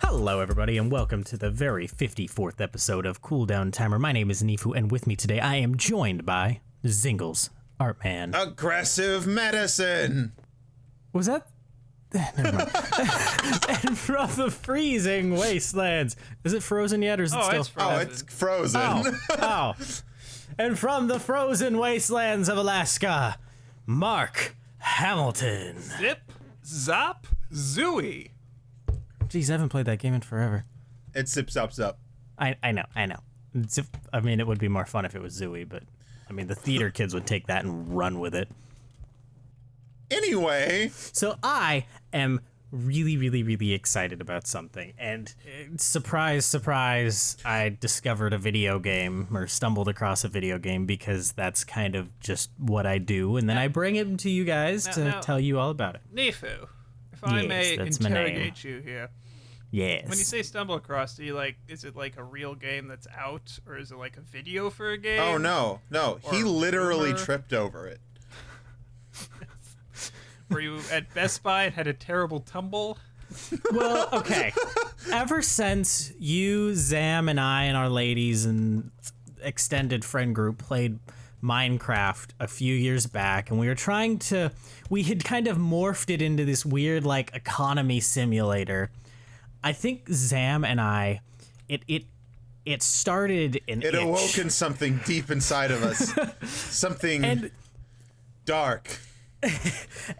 Hello, everybody, and welcome to the very 54th episode of Cooldown Timer. My name is Neefu, and with me today, I am joined by Zingles, Artman. Aggressive medicine! Was that? Never mind. And from the freezing wastelands. Is it frozen yet, or is it still frozen? Oh, it's frozen. Oh. And from the frozen wastelands of Alaska, Mark Hamilton. Zip, zop, zooey. Jeez, I haven't played that game in forever. It's zip, zop, zop. I know. I mean, it would be more fun if it was Zooey, but I mean, the theater kids would take that and run with it. Anyway. So I am really excited about something, and surprise, I discovered a video game, or stumbled across a video game, because that's kind of just what I do, and then I bring it to you guys to tell you all about it. Neefu, if I may interrogate you here. Yes. When you say stumble across, is it like a real game that's out, or is it like a video for a game? Oh, no. He literally tripped over it. Were you at Best Buy and had a terrible tumble? Well, okay. Ever since you, ZAM, and I and our ladies and extended friend group played Minecraft a few years back, and we had kind of morphed it into this weird, like, economy simulator. I think ZAM and I, it started an It itch. awoken something deep inside of us. Something dark.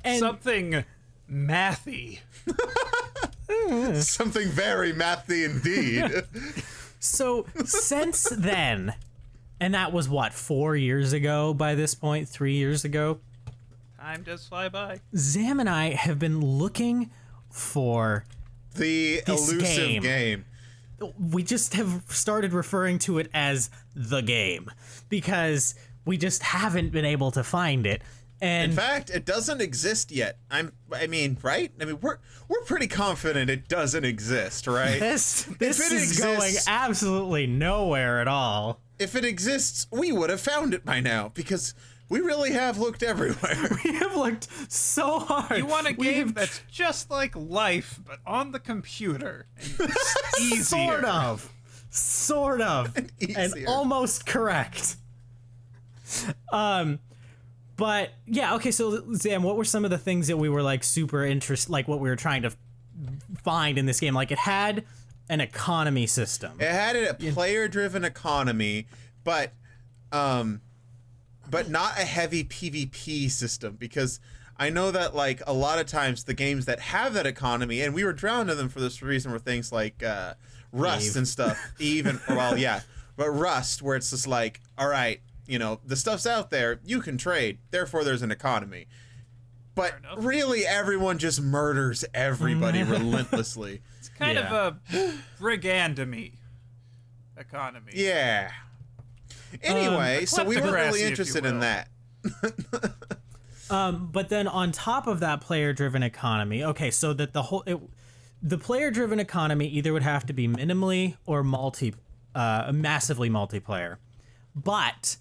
And something mathy. Something very mathy indeed. So since then, and that was what, 4 years ago by this point, 3 years ago? Time does fly by. ZAM and I have been looking for The this elusive game. We just have started referring to it as the game because we just haven't been able to find it. And In fact, it doesn't exist yet. I mean, right? I mean, we're pretty confident it doesn't exist, right? this If is it exists, going absolutely nowhere at all. If it exists, we would have found it by now because we really have looked everywhere. We have looked so hard. You want a game that's just like life, but on the computer. And easier. Sort of. And almost correct. But yeah, okay, so ZAM, what were some of the things that we were like super interested, like what we were trying to find in this game? Like it had an economy system. It had a player-driven economy, but not a heavy PvP system, because I know that like a lot of times the games that have that economy, and we were drawn to them for this reason, were things like Rust and stuff. But Rust, where it's just like, all right, you know, the stuff's out there, you can trade, therefore there's an economy. But really, everyone just murders everybody relentlessly. It's kind of a brigandemy economy. Yeah. Anyway, so we were really if interested you in will. that. But then on top of that player-driven economy, okay, so that the player-driven economy either would have to be minimally or massively multiplayer. But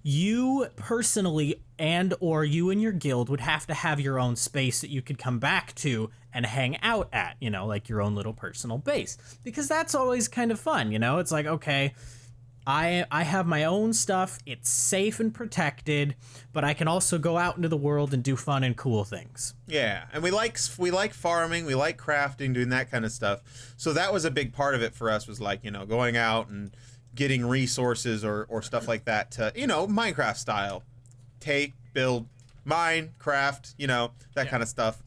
you personally or you and your guild would have to have your own space that you could come back to and hang out at, you know, like your own little personal base. Because that's always kind of fun, you know? It's like, okay, I have my own stuff, it's safe and protected, but I can also go out into the world and do fun and cool things. Yeah, and we like farming, we like crafting, doing that kind of stuff. So that was a big part of it for us, was like, you know, going out and getting resources or stuff like that to, you know, Minecraft style. Take, build, mine, craft, you know, that kind of stuff.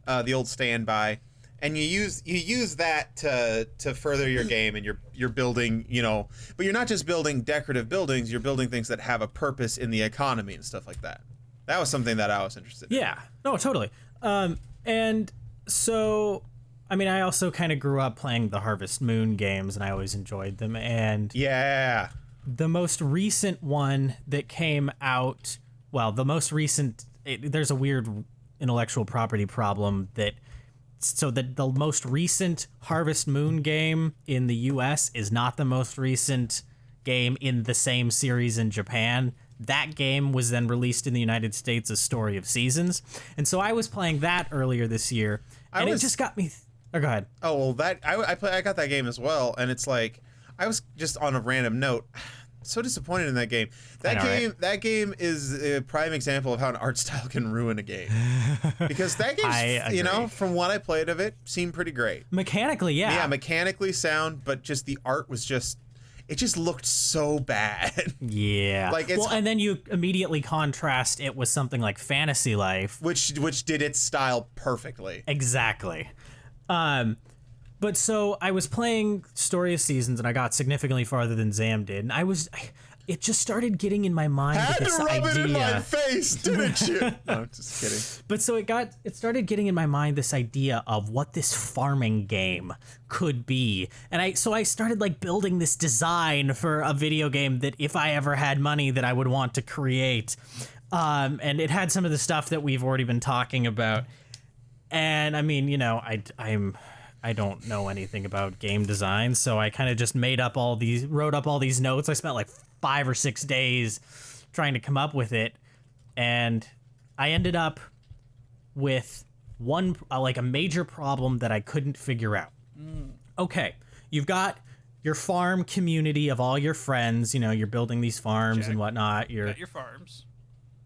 The old standby. And you use that to further your game, and you're building, you know, but you're not just building decorative buildings, you're building things that have a purpose in the economy and stuff like that. That was something that I was interested in. Yeah, no, totally. And so, I mean, I also kind of grew up playing the Harvest Moon games, and I always enjoyed them. And yeah, the most recent one that came out, well, there's a weird intellectual property problem so the most recent Harvest Moon game in the US is not the most recent game in the same series in Japan. that game was then released in the United States as Story of Seasons. And so I was playing that earlier this year, and it just got me... Oh, go ahead. Oh, well, that I got that game as well, and it's like, I was just on a random note, so disappointed in that game. That game is a prime example of how an art style can ruin a game. Because that game, you know, from what I played of it, seemed pretty great. Mechanically, yeah. Yeah, mechanically sound, but just the art was just, it just looked so bad. Yeah. Like, it's, and then you immediately contrast it with something like Fantasy Life, which did its style perfectly. Exactly. But so I was playing Story of Seasons, and I got significantly farther than ZAM did, and it just started getting in my mind Had this to rub idea. it in my face, didn't you? No, just kidding. But so it started getting in my mind this idea of what this farming game could be, and I started like building this design for a video game that if I ever had money that I would want to create, and it had some of the stuff that we've already been talking about, and I mean, you know, I don't know anything about game design, so I kind of just wrote up all these notes. I spent like 5 or 6 days trying to come up with it, and I ended up with a major problem that I couldn't figure out. Okay, you've got your farm community of all your friends, you know, you're building these farms and whatnot. You got your farms.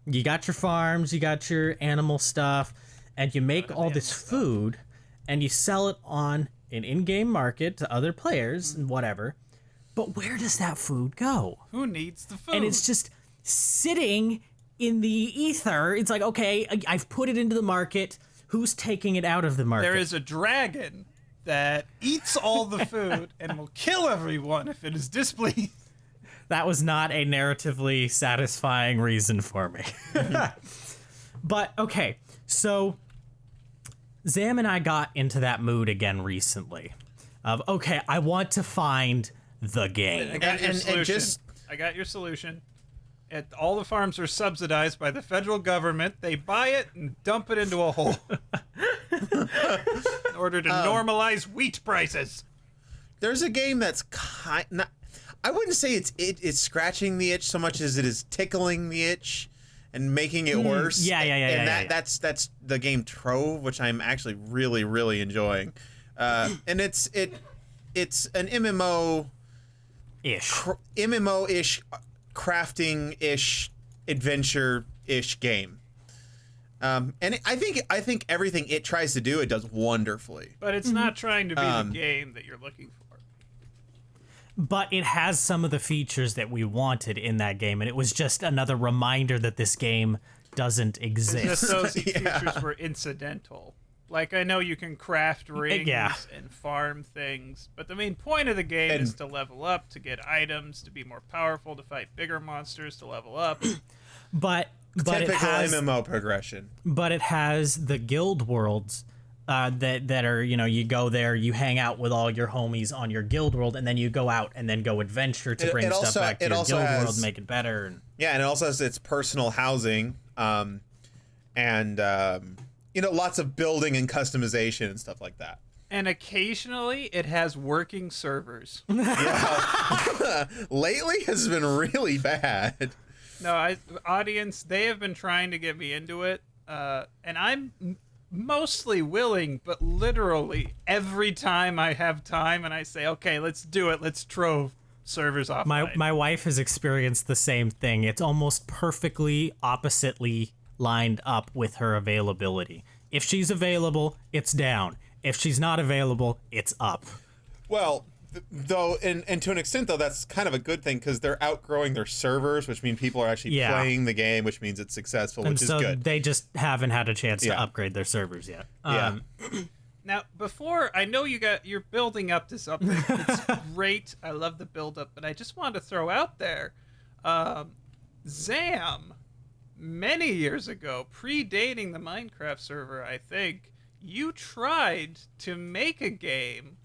You got your farms, you got your animal stuff, and you make all this food, and you sell it on an in-game market to other players and whatever. But where does that food go? Who needs the food? And it's just sitting in the ether. It's like, okay, I've put it into the market. Who's taking it out of the market? There is a dragon that eats all the food and will kill everyone if it is displeased. That was not a narratively satisfying reason for me. But, okay, so ZAM and I got into that mood again recently of, okay, I want to find the game. I got your solution. I got your solution. All the farms are subsidized by the federal government. They buy it and dump it into a hole in order to normalize wheat prices. There's a game that's I wouldn't say it's scratching the itch so much as it is tickling the itch and making it worse. That's the game Trove, which I'm actually really, really enjoying. And it's an MMO-ish, crafting-ish, adventure-ish game. And I think everything it tries to do, it does wonderfully. But it's not trying to be the game that you're looking for. But it has some of the features that we wanted in that game, and it was just another reminder that this game doesn't exist. Just those features were incidental. Like, I know you can craft rings and farm things, but the main point of the game is to level up, to get items, to be more powerful, to fight bigger monsters, to level up. But typical it has MMO progression. But it has the guild worlds that are, you know, you go there, you hang out with all your homies on your guild world, and then you go out and then go adventure to bring stuff back to your guild world and make it better. And it also has its personal housing, and you know, lots of building and customization and stuff like that. And occasionally it has working servers. Lately has been really bad. No, audience, they have been trying to get me into it, and I'm mostly willing, but literally every time I have time and I say, okay, let's do it, let's Trove servers offline. My wife has experienced the same thing. It's almost perfectly oppositely lined up with her availability. If she's available, it's down. If she's not available, it's up. Well, though, and to an extent, though, that's kind of a good thing because they're outgrowing their servers, which means people are actually playing the game, which means it's successful, which is good. They just haven't had a chance to upgrade their servers yet. Now, before, I know you're building up to something. It's great. I love the build up, but I just wanted to throw out there, ZAM, many years ago, predating the Minecraft server, I think, you tried to make a game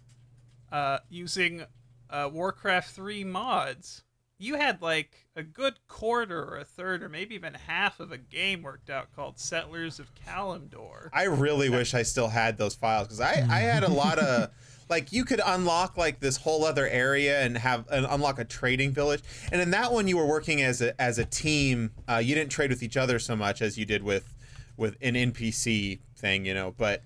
using Warcraft 3 mods. You had like a good quarter or a third or maybe even half of a game worked out called Settlers of Kalimdor. I really wish I still had those files because I had a lot of like you could unlock like this whole other area and unlock a trading village. And in that one, you were working as a team. You didn't trade with each other so much as you did with an NPC thing, you know. But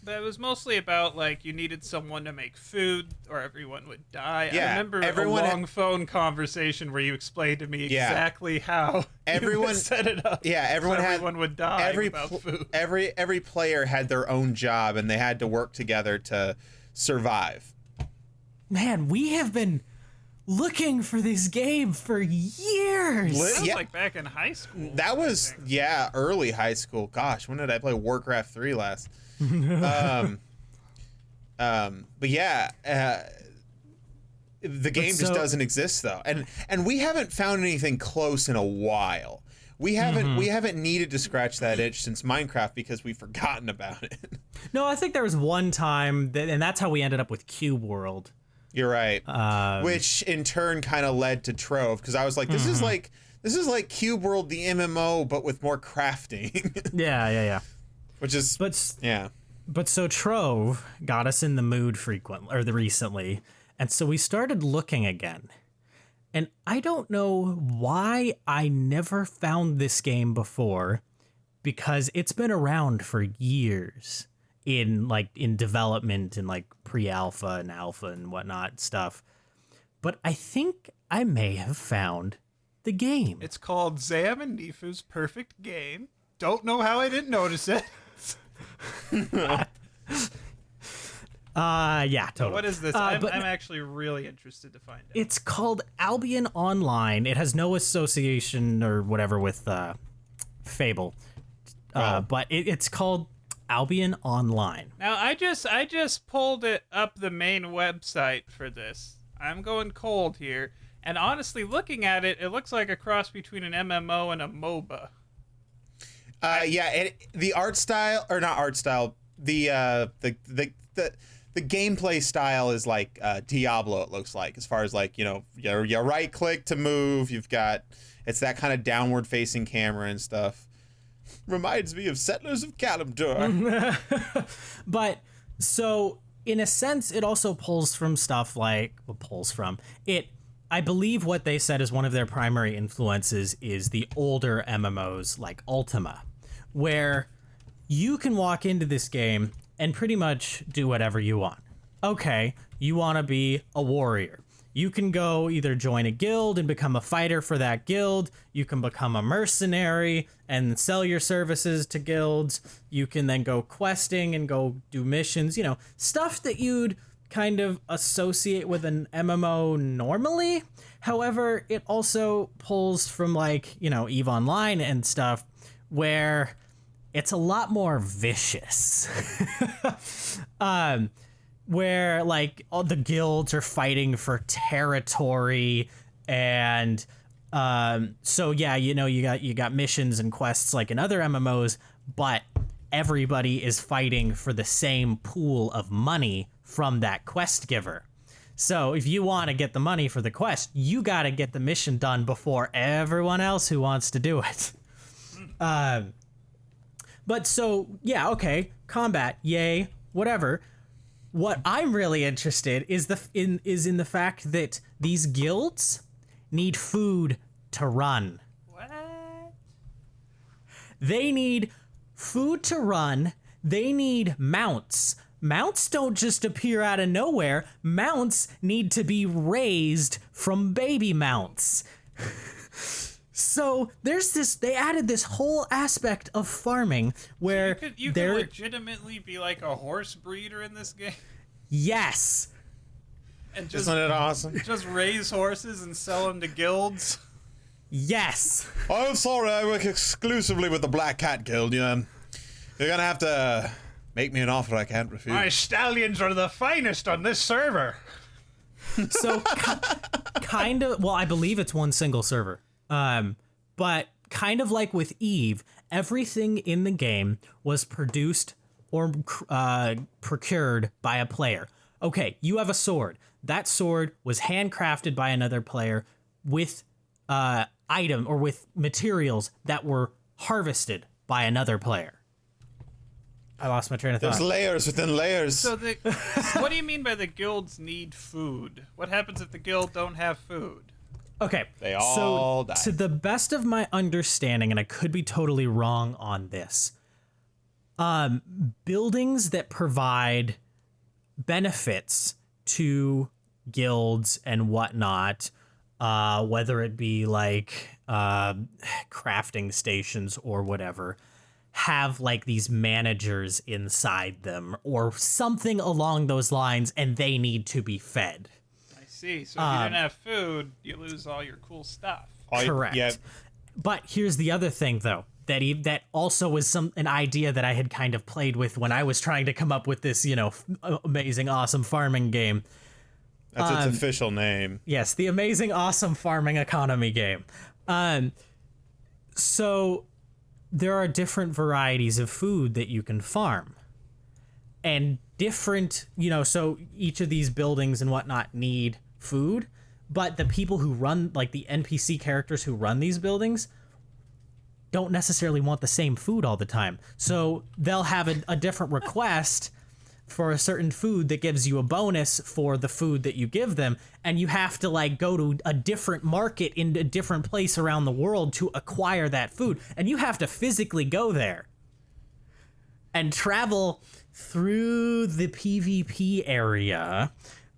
it was mostly about, like, you needed someone to make food or everyone would die. Yeah, I remember a long phone conversation where you explained to me exactly how you set it up. Yeah, everyone would die without food. Every player had their own job, and they had to work together to survive. Man, we have been looking for this game for years. That was like back in high school. That was, early high school. Gosh, when did I play Warcraft 3 last? But yeah, the game just doesn't exist though, and we haven't found anything close in a while. We haven't needed to scratch that itch since Minecraft because we've forgotten about it. No, I think there was one time and that's how we ended up with Cube World. You're right, which in turn kind of led to Trove, because I was like, this is like Cube World the MMO but with more crafting. Yeah. Which is, But so Trove got us in the mood recently, and so we started looking again. And I don't know why I never found this game before, because it's been around for years in development and like pre-alpha and alpha and whatnot stuff. But I think I may have found the game. It's called ZAM and Neefu's Perfect Game. Don't know how I didn't notice it. Yeah, totally. What is this? I'm actually really interested to find out. It's called Albion Online. It has no association or whatever with Fable, but it's called Albion Online. Now, I just pulled it up the main website for this. I'm going cold here, and honestly, looking at it, it looks like a cross between an MMO and a MOBA. The art style, or not art style, the gameplay style is like Diablo. It looks like, as far as like, you know, you right click to move. It's that kind of downward facing camera and stuff. Reminds me of Settlers of Kalimdor. But so in a sense, it also pulls from stuff like I believe what they said is one of their primary influences is the older MMOs like Ultima, where you can walk into this game and pretty much do whatever you want. Okay, you want to be a warrior. You can go either join a guild and become a fighter for that guild. You can become a mercenary and sell your services to guilds. You can then go questing and go do missions, you know, stuff that you'd kind of associate with an MMO normally. However, it also pulls from like, you know, EVE Online and stuff where it's a lot more vicious. Where like all the guilds are fighting for territory, and so yeah, you know, you got missions and quests like in other MMOs, but everybody is fighting for the same pool of money from that quest giver. So if you want to get the money for the quest, you got to get the mission done before everyone else who wants to do it. But so yeah, okay, combat, yay, whatever. What I'm really interested is in the fact that these guilds need food to run. What? They need food to run. They need mounts. Mounts don't just appear out of nowhere. Mounts need to be raised from baby mounts. So there's this, they added this whole aspect of farming where you could legitimately be like a horse breeder in this game. Yes. And just, isn't it awesome? Just raise horses and sell them to guilds. Yes. Oh, I'm sorry, I work exclusively with the Black Cat Guild. You're gonna have to make me an offer I can't refuse. My stallions are the finest on this server. So kind of, well, I believe it's one single server. But kind of like with EVE, everything in the game was produced or procured by a player. Okay, you have a sword. That sword was handcrafted by another player with item or with materials that were harvested by another player. I lost my train of There's thought. layers within layers. So what do you mean by the guilds need food? What happens if the guild don't have food? Okay, They all so die. to the best of my understanding, and I could be totally wrong on this, buildings that provide benefits to guilds and whatnot, whether it be like crafting stations or whatever, have like these managers inside them or something along those lines, and they need to be fed. I see. So if you didn't have food, you lose all your cool stuff. Correct. Yeah. But here's the other thing, though, that also was an idea that I had kind of played with when I was trying to come up with this, amazing, awesome farming game. That's its official name. Yes, the amazing, awesome farming economy game. So there are different varieties of food that you can farm. And different, so each of these buildings and whatnot need food, but the people who run, like the NPC characters who run these buildings, don't necessarily want the same food all the time. So they'll have a different request for a certain food that gives you a bonus for the food that you give them, and you have to like go to a different market in a different place around the world to acquire that food, and you have to physically go there and travel through the PvP area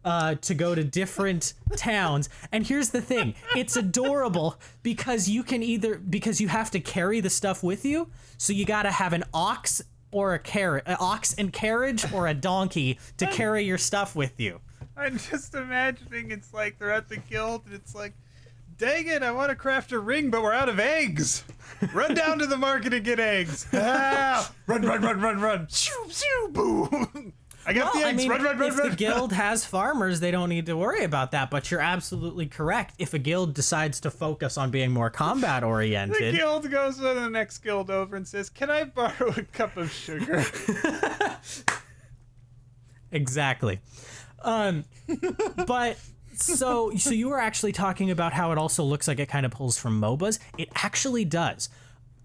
to go to different towns. And here's the thing, it's adorable because you have to carry the stuff with you, so you gotta have an ox or an ox and carriage or a donkey to carry your stuff with you. I'm just imagining it's like they're at the guild and it's like, dang it, I want to craft a ring, but we're out of eggs. Run down to the market and get eggs. Ah! Run. Shoo, shoo, boo. I got the eggs. Run. If the guild has farmers, they don't need to worry about that, but you're absolutely correct. If a guild decides to focus on being more combat oriented, The guild goes to the next guild over and says, can I borrow a cup of sugar? Exactly. But so you were actually talking about how it also looks like it kind of pulls from MOBAs. It actually does,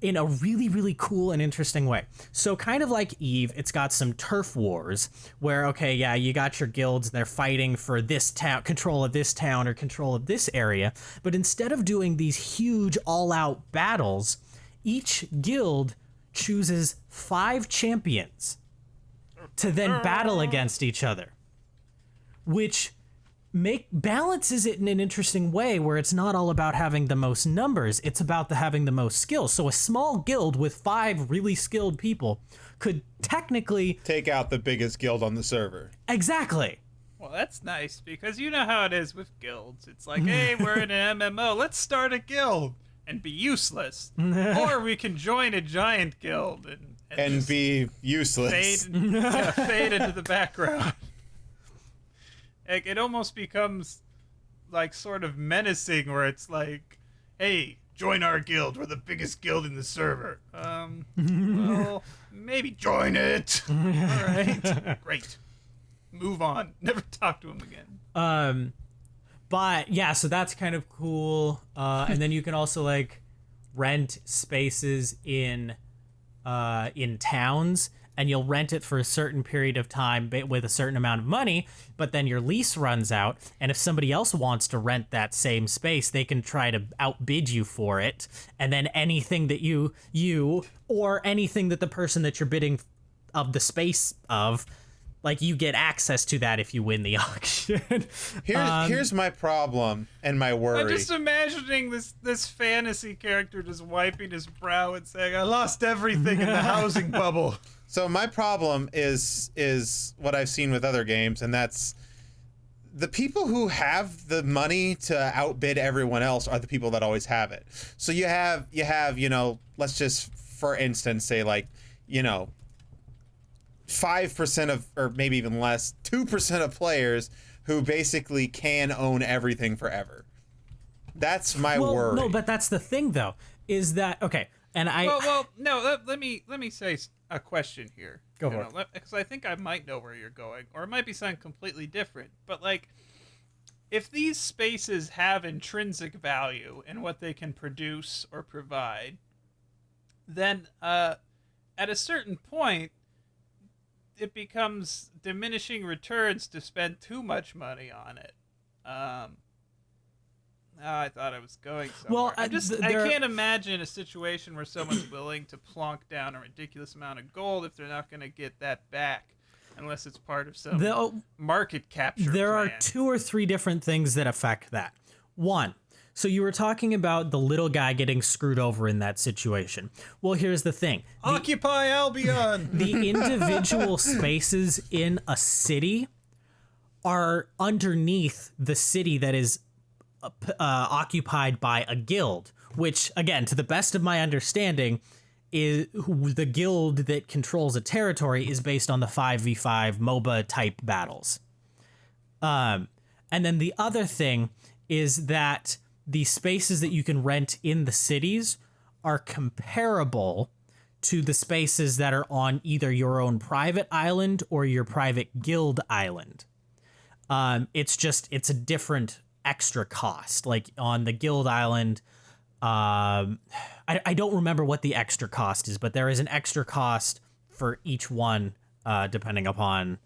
in a really, really cool and interesting way. So kind of like Eve, it's got some turf wars where, okay, yeah, you got your guilds, they're fighting for this town, control of this town or control of this area. But instead of doing these huge all-out battles, each guild chooses 5 champions to then battle against each other, which balances it in an interesting way where it's not all about having the most numbers, it's about having the most skills. So a small guild with 5 really skilled people could technically Take out the biggest guild on the server. Exactly. Well, that's nice, because you know how it is with guilds. It's like, hey, we're in an MMO, let's start a guild and be useless. Or we can join a giant guild and just be useless. fade into the background. Like, it almost becomes like sort of menacing, where it's like, hey, join our guild, we're the biggest guild in the server. Well, maybe join it. All right, great. Move on. Never talk to him again. But yeah, so that's kind of cool. And then you can also like rent spaces in towns, and you'll rent it for a certain period of time with a certain amount of money, but then your lease runs out, and if somebody else wants to rent that same space, they can try to outbid you for it, and then anything that you or anything that the person that you're bidding of the space of, like, you get access to that if you win the auction. Here's my problem and my worry. I'm just imagining this fantasy character just wiping his brow and saying, I lost everything in the housing bubble. So my problem is what I've seen with other games, and that's the people who have the money to outbid everyone else are the people that always have it. So you have, let's just, for instance, say 5% of, or maybe even less, 2% of players who basically can own everything forever. That's my worry. No, but that's the thing, though, is that, okay, and let me say a question here. Go for it. Because I think I might know where you're going, or it might be something completely different. But, like, if these spaces have intrinsic value in what they can produce or provide, then at a certain point, it becomes diminishing returns to spend too much money on it. I thought I was going somewhere. Well, I can't imagine a situation where someone's willing to plonk down a ridiculous amount of gold if they're not going to get that back, unless it's part of some market capture There plan. are 2 or 3 different things that affect that. One, so you were talking about the little guy getting screwed over in that situation. Well, here's the thing. Occupy Albion! The individual spaces in a city are underneath the city that is occupied by a guild, which, again, to the best of my understanding, is the guild that controls a territory is based on the 5v5 MOBA type battles. And then the other thing is that the spaces that you can rent in the cities are comparable to the spaces that are on either your own private island or your private guild island. It's a different extra cost. Like on the guild island, I don't remember what the extra cost is, but there is an extra cost for each one, depending upon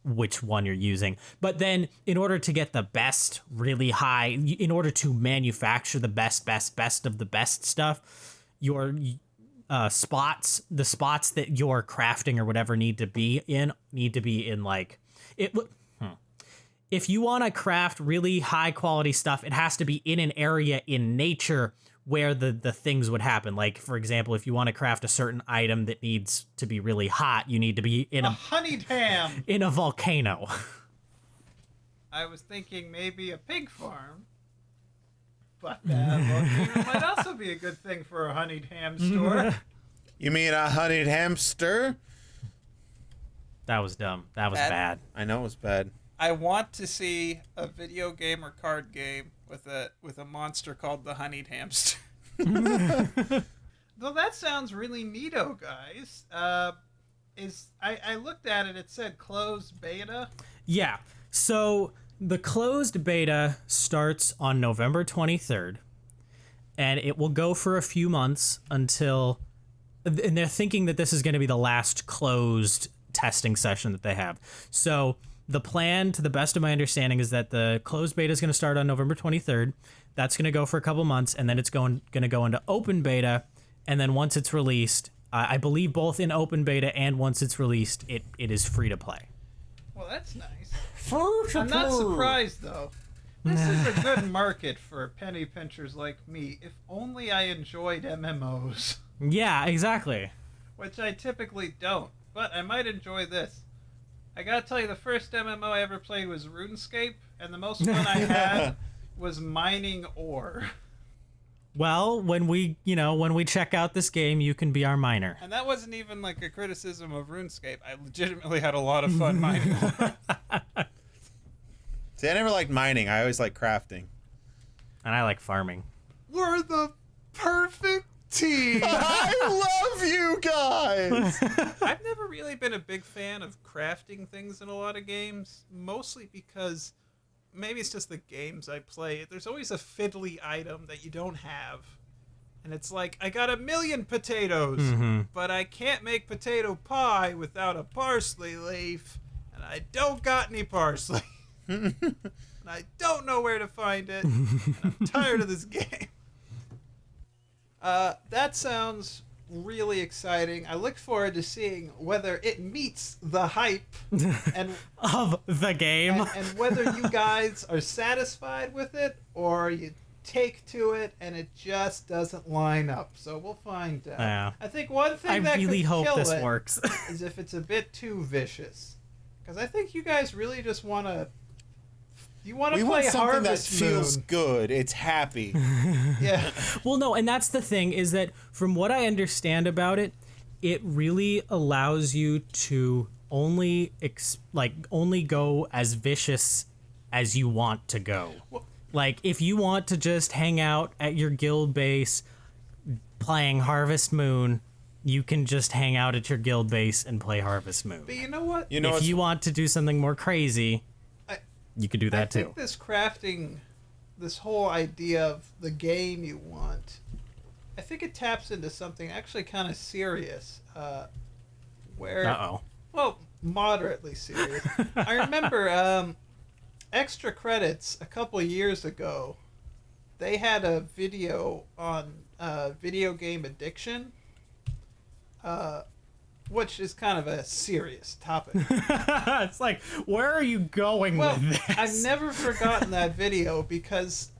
which one you're using. But then in order to get the best, really high, in order to manufacture the best of the best stuff, your the spots that you're crafting or whatever need to be in like it. If you want to craft really high quality stuff, it has to be in an area in nature where the things would happen. Like, for example, if you want to craft a certain item that needs to be really hot, you need to be in a honeyed ham in a volcano. I was thinking maybe a pig farm, but volcano might also be a good thing for a honeyed ham store. You mean a honeyed hamster? That was dumb. That was bad. I know it was bad. I want to see a video game or card game with a monster called the honeyed hamster. Though that sounds really neato, guys. I looked at it. It said closed beta. Yeah. So the closed beta starts on November 23rd, and it will go for a few months until. And they're thinking that this is going to be the last closed testing session that they have. So the plan, to the best of my understanding, is that the closed beta is going to start on November 23rd. That's going to go for a couple months, and then it's going to go into open beta. And then once it's released, I believe both in open beta and once it's released, it is free to play. Well, that's nice. I'm not surprised, though. This is a good market for penny pinchers like me. If only I enjoyed MMOs. Yeah, exactly. Which I typically don't, but I might enjoy this. I gotta tell you, the first MMO I ever played was RuneScape, and the most fun I had was mining ore. Well, when we check out this game, you can be our miner. And that wasn't even like a criticism of RuneScape. I legitimately had a lot of fun mining ore. See, I never liked mining. I always liked crafting. And I like farming. We're the perfect team. I love you guys. I've never really been a big fan of crafting things in a lot of games, mostly because maybe it's just the games I play. There's always a fiddly item that you don't have. And it's like, I got 1,000,000 potatoes, but I can't make potato pie without a parsley leaf, and I don't got any parsley. And I don't know where to find it. And I'm tired of this game. That sounds really exciting. I look forward to seeing whether it meets the hype and of the game, and whether you guys are satisfied with it or you take to it and it just doesn't line up. So we'll find out. Yeah. I think one thing I that really could hope kill this it works. is if it's a bit too vicious, because I think you guys really just want to. You want to play something Harvest that feels Moon. good. It's happy. Yeah. Well, no, and that's the thing, is that from what I understand about it, it really allows you to only go as vicious as you want to go. Like, if you want to just hang out at your guild base playing Harvest Moon, you can just hang out at your guild base and play Harvest Moon. But you know what? If you want to do something more crazy, you could do that too. I think this crafting, this whole idea of the game you want, I think it taps into something actually kind of serious. Where, well, moderately serious. I remember Extra Credits a couple years ago. They had a video on video game addiction, which is kind of a serious topic. It's like, where are you going Well, with this? I've never forgotten that video because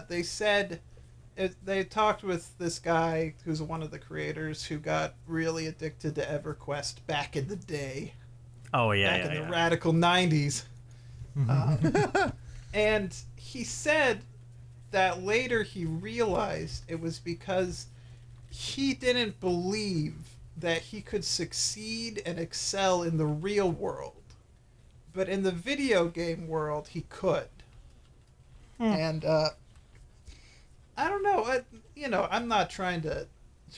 they said they talked with this guy who's one of the creators who got really addicted to EverQuest back in the day, Oh yeah, back yeah, in the yeah. radical 90s. And he said that later he realized it was because he didn't believe that he could succeed and excel in the real world, but in the video game world he could. And I don't know, I'm not trying to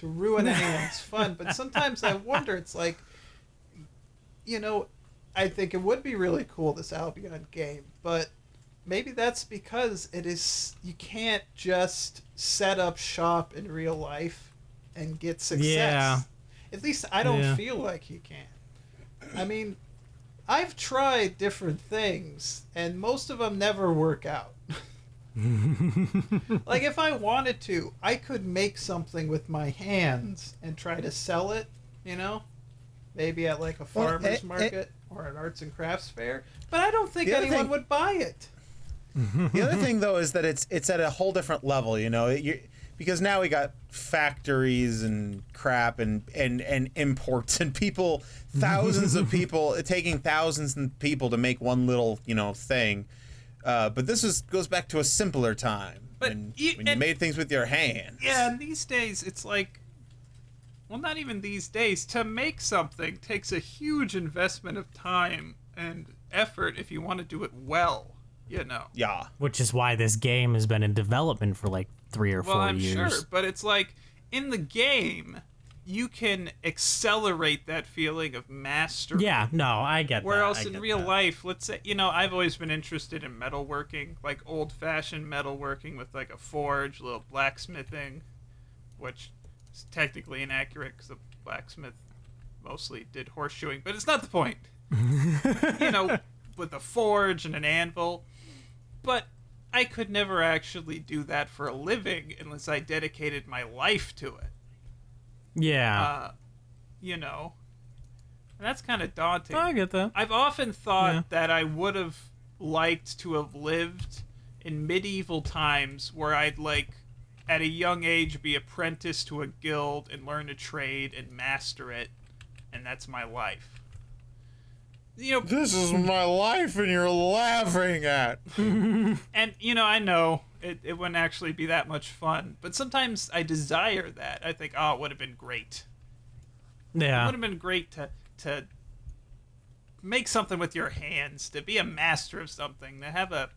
ruin anyone's fun, but sometimes I wonder, it's like, I think it would be really cool, this Albion game, but maybe that's because you can't just set up shop in real life and get success. Yeah. At least I don't Yeah. feel like you can. I mean, I've tried different things, and most of them never work out. Like, if I wanted to, I could make something with my hands and try to sell it, maybe at like a farmer's market or an arts and crafts fair, but I don't think anyone would buy it. The other thing, though, is that it's at a whole different level, because now we got factories and crap and imports and people, thousands of people, taking thousands of people to make one little, thing. But this goes back to a simpler time when you made things with your hands. Yeah, and these days it's like, well, not even these days. To make something takes a huge investment of time and effort if you want to do it well, Yeah. Which is why this game has been in development for like 3 or 4 Well, I'm years. sure, but it's like, in the game, you can accelerate that feeling of mastery. Yeah, no, I get that. Where else I in get real that. life, let's say, I've always been interested in metalworking, like old-fashioned metalworking with like a forge, little blacksmithing, which is technically inaccurate because the blacksmith mostly did horseshoeing, but it's not the point. With a forge and an anvil. But I could never actually do that for a living unless I dedicated my life to it. Yeah. And that's kind of daunting. I get that. I've often thought that I would have liked to have lived in medieval times where I'd, like, at a young age, be apprenticed to a guild and learn a trade and master it, and that's my life. This is my life and you're laughing at. And, I know it wouldn't actually be that much fun, but sometimes I desire that. I think, it would have been great. It Yeah. would have been great to make something with your hands, to be a master of something, to have a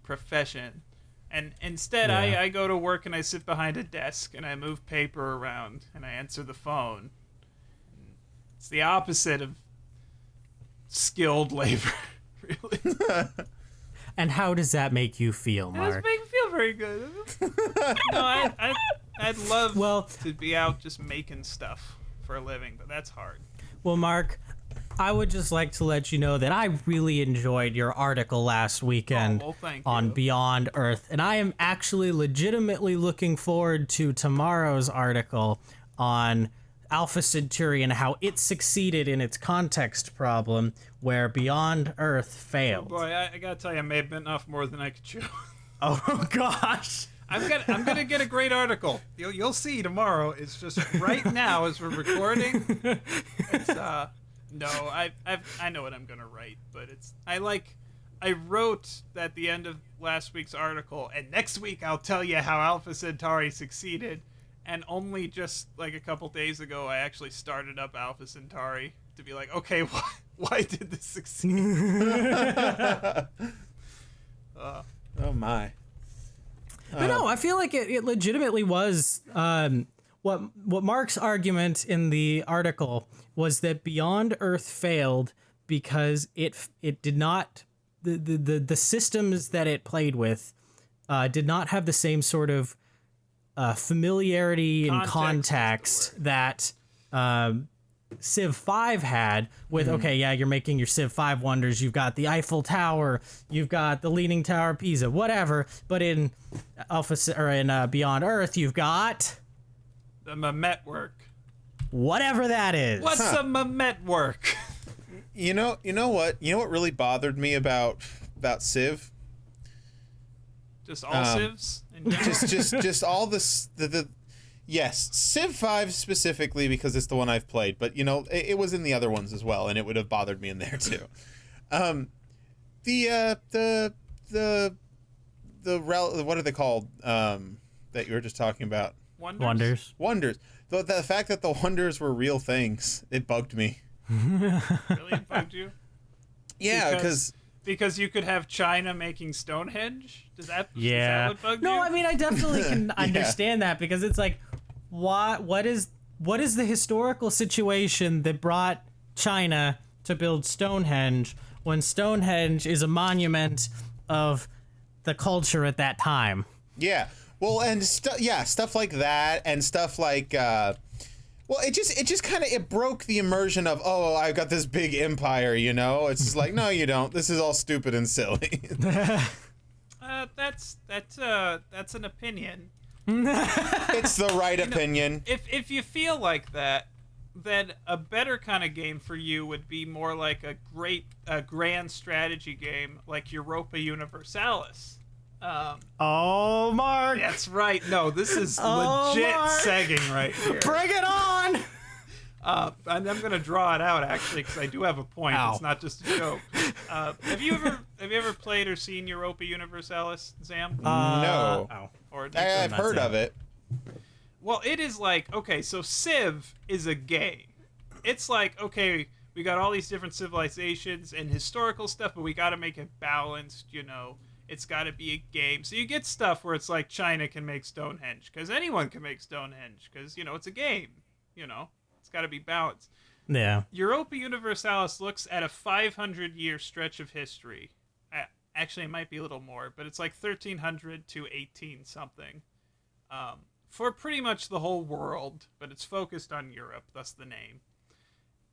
profession. And instead, Yeah. I go to work and I sit behind a desk and I move paper around and I answer the phone. It's the opposite of skilled labor, really. And how does that make you feel, It doesn't Mark? make me feel very good. No, I'd love Well- to be out just making stuff for a living, but that's hard. Well, Mark, I would just like to let you know that I really enjoyed your article last weekend Thank on you. Beyond Earth, and I am actually legitimately looking forward to tomorrow's article on Alpha Centauri and how it succeeded in its context problem where Beyond Earth failed. Boy, I gotta tell you, I may have bitten off more than I could chew. Oh gosh. I'm gonna get a great article. You'll see tomorrow. It's just right now as we're recording. It's no, I know what I'm gonna write, but I wrote at the end of last week's article, and next week I'll tell you how Alpha Centauri succeeded. And only just like a couple days ago, I actually started up Alpha Centauri to be like, okay, why did this succeed? Oh my. But no, I feel like it legitimately was what Mark's argument in the article was that Beyond Earth failed because it did not the systems that it played with did not have the same sort of familiarity and Context, context that Civ 5 had with, okay, yeah, you're making your Civ 5 wonders. You've got the Eiffel Tower, you've got the Leaning Tower of Pisa, whatever. But in Beyond Earth, you've got The Mamet work. whatever that is. What's a Mamet work? You know what? You know what really bothered me about Civ? Just all civs? In general? Just all this yes, Civ 5 specifically because it's the one I've played, but you know, it was in the other ones as well, and it would have bothered me in there too. What are they called? That you were just talking about? Wonders? Wonders. The fact that the wonders were real things, it bugged me. Really? It bugged you? Yeah, Because you could have China making Stonehenge? Is that what bugged you? No, I mean, I definitely can understand that because it's like, what is the historical situation that brought China to build Stonehenge when Stonehenge is a monument of the culture at that time? Yeah. Well, and stuff like that, and stuff like, well, it just kind of, it broke the immersion of, oh, I've got this big empire, you know? It's just like, no, you don't. This is all stupid and silly. That's an opinion. It's the right opinion. If you feel like that, then a better kind of game for you would be more like a grand strategy game like Europa Universalis. Oh, Mark. That's right. No, this is legit segging right here. Bring it on. And I'm gonna draw it out actually because I do have a point. Ow. It's not just a joke. Have you ever played or seen Europa Universalis, Zam? No. Or I've heard of it. Well, it is like, okay, so Civ is a game. It's like, okay, we got all these different civilizations and historical stuff, but we got to make it balanced, you know. It's got to be a game. So you get stuff where it's like China can make Stonehenge, because anyone can make Stonehenge, because, you know, it's a game, you know. It's got to be balanced. Yeah. Europa Universalis looks at a 500-year stretch of history. Actually, it might be a little more, but it's like 1300 to 18-something. For pretty much the whole world, but it's focused on Europe, thus the name.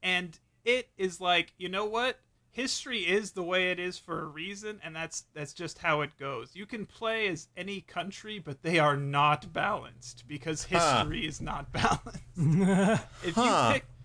And it is like, you know what? History is the way it is for a reason, and that's just how it goes. You can play as any country, but they are not balanced, because history is not balanced.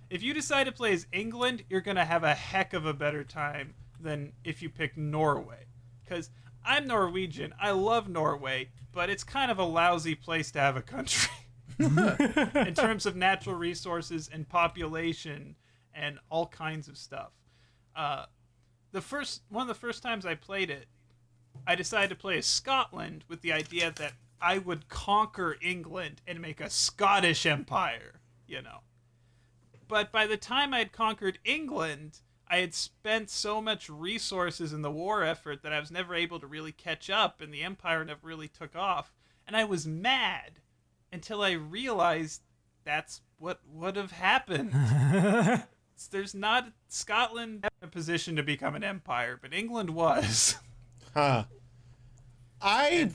If you decide to play as England, you're going to have a heck of a better time than if you pick Norway. Because I'm Norwegian, I love Norway, but it's kind of a lousy place to have a country. In terms of natural resources and population and all kinds of stuff. One of the first times I played it, I decided to play as Scotland with the idea that I would conquer England and make a Scottish empire, you know. But by the time I had conquered England, I had spent so much resources in the war effort that I was never able to really catch up, and the empire never really took off. And I was mad until I realized that's what would have happened. There's not Scotland in a position to become an empire, but England was. I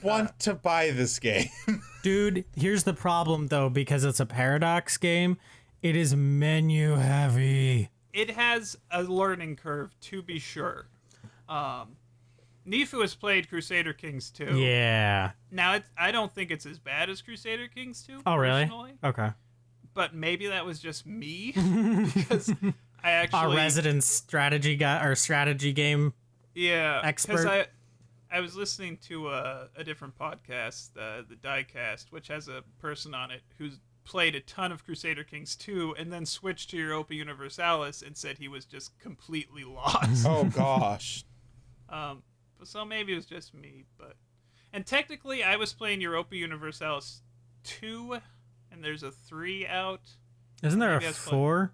want to buy this game. Dude, here's the problem, though, because it's a Paradox game. It is menu heavy. It has a learning curve, to be sure. Neefu has played Crusader Kings 2. Yeah. Now, I don't think it's as bad as Crusader Kings 2. Oh, really? Personally. Okay. But maybe that was just me, because I actually... Our resident strategy guy, or strategy game expert. Because I was listening to a different podcast, the Diecast, which has a person on it who's played a ton of Crusader Kings 2 and then switched to Europa Universalis and said he was just completely lost. Oh, gosh. So maybe it was just me, and technically I was playing Europa Universalis 2, and there's a 3 out. Isn't there a 4?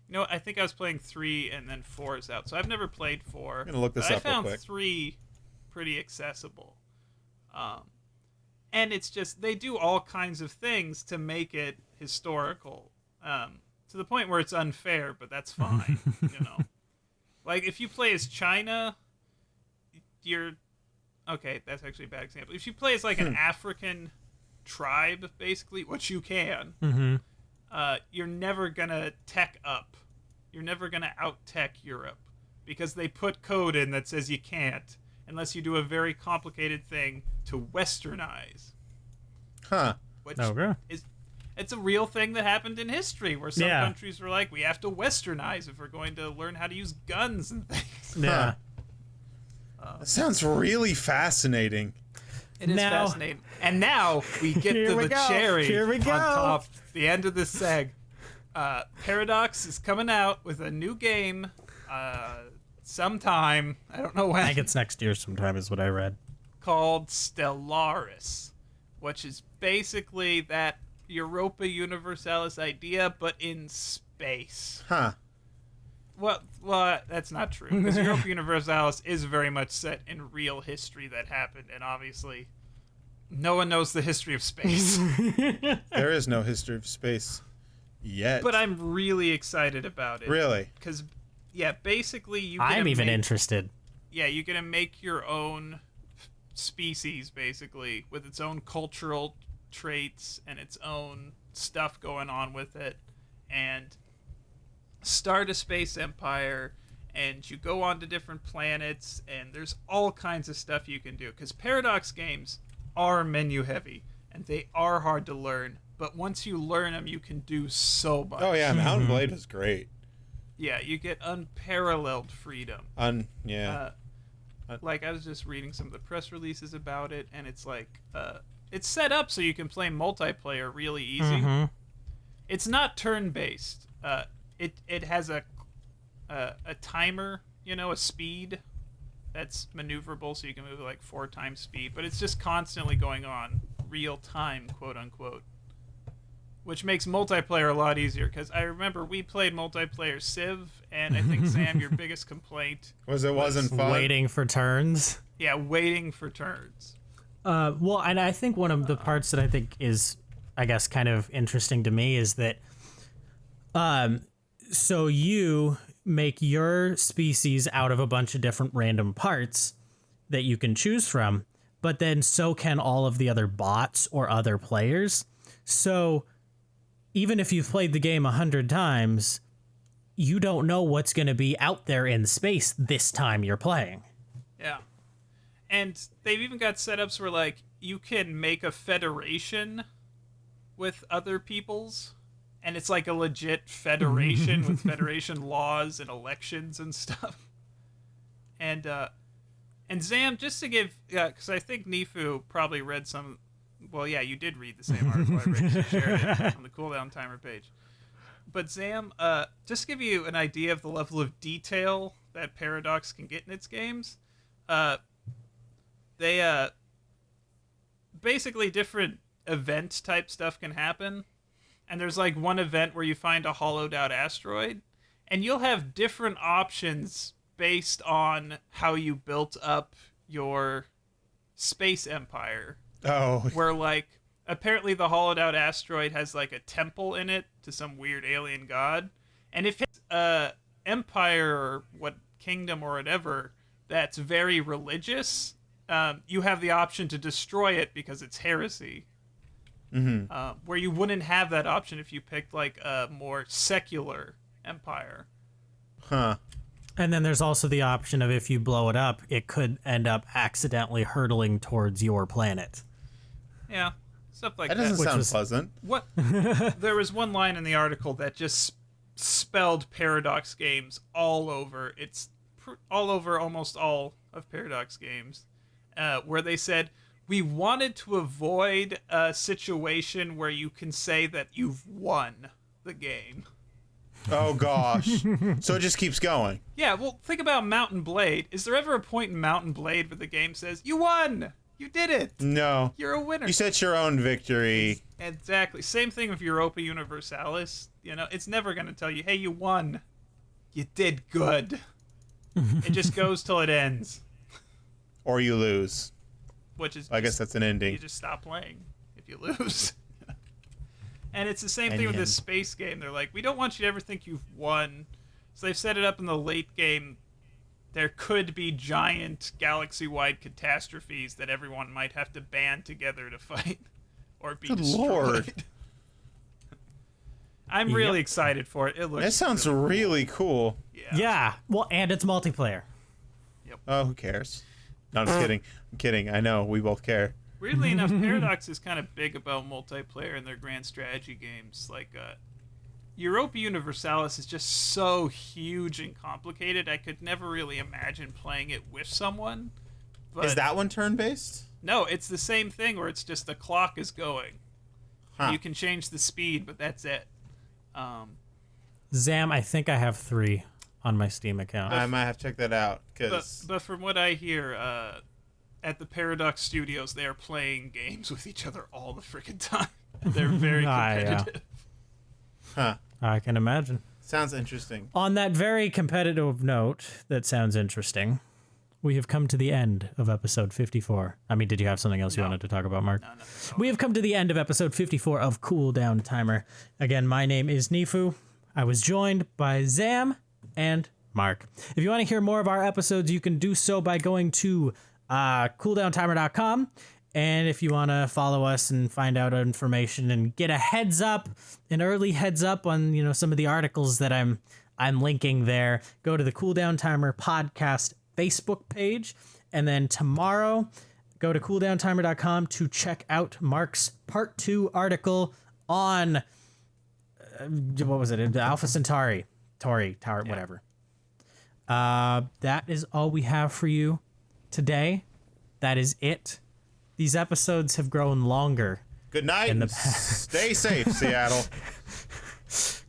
No, I think I was playing 3 and then 4 is out. So I've never played 4. I'm gonna look this up real quick. I found 3 pretty accessible. And it's just, they do all kinds of things to make it historical. To the point where it's unfair, but that's fine, you know. Like, if you play as China, okay, that's actually a bad example. If you play as, like, an African tribe, basically, which you can, you're never gonna tech up You're never going to out-tech Europe because they put code in that says you can't unless you do a very complicated thing to westernize. Huh. Which Okay. it's a real thing that happened in history where some Yeah. countries were like, we have to westernize if we're going to learn how to use guns and things. Yeah. That sounds really fascinating. It is Now- fascinating. And now we get Here to we the go. cherry Here we on go. top, the end of this seg. Paradox is coming out with a new game sometime, I don't know when, I think it's next year sometime is what I read. called Stellaris, which is basically that Europa Universalis idea, but in space. Huh. Well, that's not true, because Europa Universalis is very much set in real history that happened, and obviously no one knows the history of space. There is no history of space yet. But I'm really excited about it. Really? Because, yeah, basically you I'm even interested. Yeah, you're going to make your own species, basically, with its own cultural traits and its own stuff going on with it, and start a space empire, and you go on to different planets, and there's all kinds of stuff you can do. Because Paradox games are menu heavy, and they are hard to learn, but once you learn them, you can do so much. Oh yeah, Mountain Blade was great. Yeah, you get unparalleled freedom. Yeah. Like, I was just reading some of the press releases about it, and it's like, it's set up so you can play multiplayer really easy. It's not turn-based. It has a timer, a speed that's maneuverable, so you can move at like 4 times speed, but it's just constantly going on, real time, quote unquote, which makes multiplayer a lot easier. Because I remember we played multiplayer Civ, and I think Sam, your biggest complaint Wasn't fun. Waiting for turns. waiting for turns. Well, and I think one of the parts that I think is, I guess, kind of interesting to me is that, so you make your species out of a bunch of different random parts that you can choose from, but then so can all of the other bots or other players. So even if you've played the game 100 times, you don't know what's going to be out there in space this time you're playing. Yeah. And they've even got setups where, like, you can make a federation with other peoples, and it's like a legit federation with federation laws and elections and stuff. And Zam, just to give, because I think Neefu probably read some, well, yeah, you did read the same article I read, 'cause you shared it on the cooldown timer page. But Zam, just to give you an idea of the level of detail that Paradox can get in its games, they basically different event type stuff can happen, and there's like one event where you find a hollowed out asteroid, and you'll have different options based on how you built up your space empire. Oh. Where, like, apparently the hollowed out asteroid has like a temple in it to some weird alien god, and if it's empire or what kingdom or whatever that's very religious, you have the option to destroy it because it's heresy. Where you wouldn't have that option if you picked like a more secular empire. Huh. And then there's also the option of if you blow it up, it could end up accidentally hurtling towards your planet. Yeah, stuff like That that. doesn't sound was- pleasant. What? There was one line in the article that just spelled Paradox games all over. It's all over almost all of Paradox games, where they said, we wanted to avoid a situation where you can say that you've won the game. Oh gosh. So it just keeps going. Yeah, well, think about Mountain Blade. Is there ever a point in Mountain Blade where the game says, you won! You did it! No. You're a winner. You set your own victory. Exactly. Same thing with Europa Universalis. It's never going to tell you, hey, you won. You did good. It just goes till it ends. Or you lose. Which is, I guess that's an you ending. just stop playing if you lose. And it's the same And thing the with this end. space game. They're like, we don't want you to ever think you've won. So they've set it up in the late game. There could be giant galaxy-wide catastrophes that everyone might have to band together to fight or be Good destroyed. Lord. I'm really excited for it. It looks. That sounds really cool. Yeah. Well, and it's multiplayer. Oh, who cares? No, I'm just kidding. I'm kidding. I know we both care. Weirdly enough, Paradox is kind of big about multiplayer in their grand strategy games. Like, Europa Universalis is just so huge and complicated. I could never really imagine playing it with someone. But Is that one turn-based? no, it's the same thing where it's just the clock is going. Huh. You can change the speed, but that's it. ZAM, I think I have 3 on my Steam account. I might have to check that out. But from what I hear, at the Paradox Studios, they are playing games with each other all the freaking time. They're very competitive. Huh. I can imagine. Sounds interesting. On that very competitive note, that sounds interesting. We have come to the end of episode 54. I mean, did you have something else you wanted to talk about, Mark? No. We have come to the end of episode 54 of Cooldown Timer. Again, my name is Neefu. I was joined by ZAM and Mark. If you want to hear more of our episodes, you can do so by going to cooldownttimer.com. And if you want to follow us and find out information and get a heads up, an early heads up on, some of the articles that I'm linking there, go to the Cooldown Timer podcast Facebook page. And then tomorrow, go to cooldownttimer.com to check out Mark's part 2 article on what was it? Alpha Centauri, Tower, whatever. That is all we have for you today. That is it. These episodes have grown longer. Good night. And stay safe, Seattle.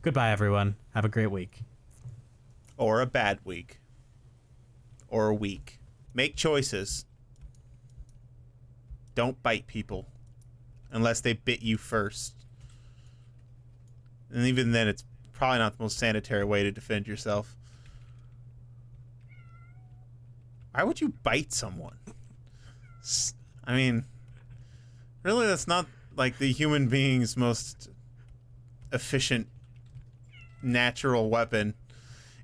Goodbye, everyone. Have a great week. Or a bad week. Or a week. Make choices. Don't bite people. Unless they bit you first. And even then, it's probably not the most sanitary way to defend yourself. Why would you bite someone? I mean, really, that's not like the human being's most efficient natural weapon.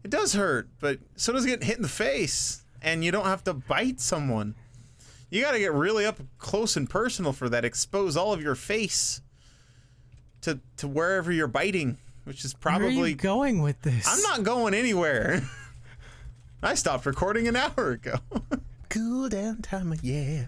It does hurt, but so does getting hit in the face. And you don't have to bite someone. You got to get really up close and personal for that. Expose all of your face to wherever you're biting, which is probably... Where are you going with this? I'm not going anywhere. I stopped recording an hour ago. Cool down timer, yeah.